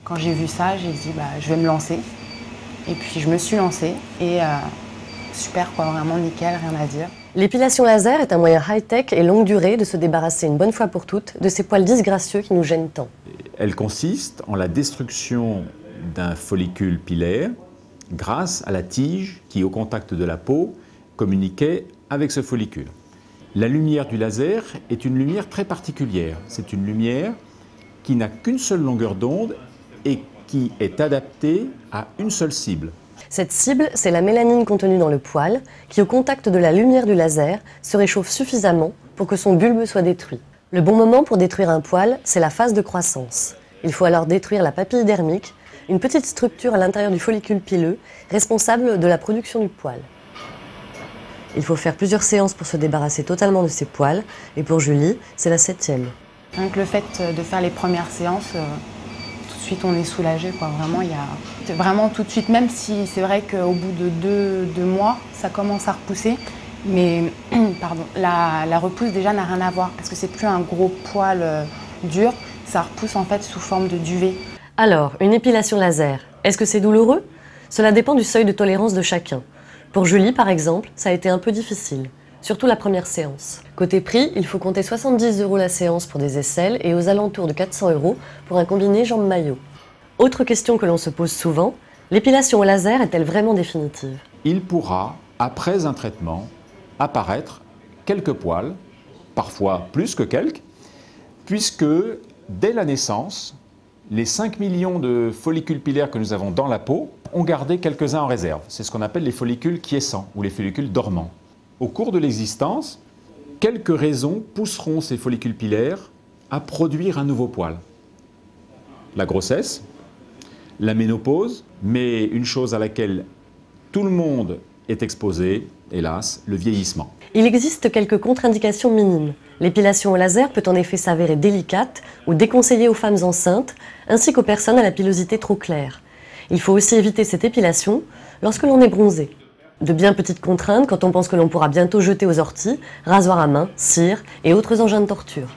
Quand j'ai vu ça, j'ai dit je vais me lancer. Et puis je me suis lancée et super quoi, vraiment nickel, rien à dire. L'épilation laser est un moyen high-tech et longue durée de se débarrasser une bonne fois pour toutes de ces poils disgracieux qui nous gênent tant. Elle consiste en la destruction d'un follicule pilaire grâce à la tige qui, au contact de la peau, communiquait avec ce follicule. La lumière du laser est une lumière très particulière. C'est une lumière qui n'a qu'une seule longueur d'onde et qui est adaptée à une seule cible. Cette cible, c'est la mélanine contenue dans le poil, qui au contact de la lumière du laser se réchauffe suffisamment pour que son bulbe soit détruit. Le bon moment pour détruire un poil, c'est la phase de croissance. Il faut alors détruire la papille dermique, une petite structure à l'intérieur du follicule pileux, responsable de la production du poil. Il faut faire plusieurs séances pour se débarrasser totalement de ces poils, et pour Julie, c'est la 7e. Donc le fait de faire les premières séances, tout de suite on est soulagé, quoi. Vraiment, vraiment tout de suite, même si c'est vrai qu'au bout de deux mois, ça commence à repousser. Mais pardon, la repousse déjà n'a rien à voir parce que c'est plus un gros poil dur, ça repousse en fait sous forme de duvet. Alors, une épilation laser, est-ce que c'est douloureux? Cela dépend du seuil de tolérance de chacun. Pour Julie, par exemple, ça a été un peu difficile, surtout la première séance. Côté prix, il faut compter 70 € la séance pour des aisselles et aux alentours de 400 € pour un combiné jambes-maillot. Autre question que l'on se pose souvent, l'épilation au laser est-elle vraiment définitive? Il pourra, après un traitement, apparaître quelques poils, parfois plus que quelques, puisque dès la naissance, les 5 millions de follicules pilaires que nous avons dans la peau ont gardé quelques-uns en réserve. C'est ce qu'on appelle les follicules quiescents ou les follicules dormants. Au cours de l'existence, quelques raisons pousseront ces follicules pilaires à produire un nouveau poil. La grossesse, la ménopause, mais une chose à laquelle tout le monde est exposé, hélas, le vieillissement. Il existe quelques contre-indications minimes. L'épilation au laser peut en effet s'avérer délicate ou déconseillée aux femmes enceintes, ainsi qu'aux personnes à la pilosité trop claire. Il faut aussi éviter cette épilation lorsque l'on est bronzé. De bien petites contraintes quand on pense que l'on pourra bientôt jeter aux orties, rasoir à main, cire et autres engins de torture.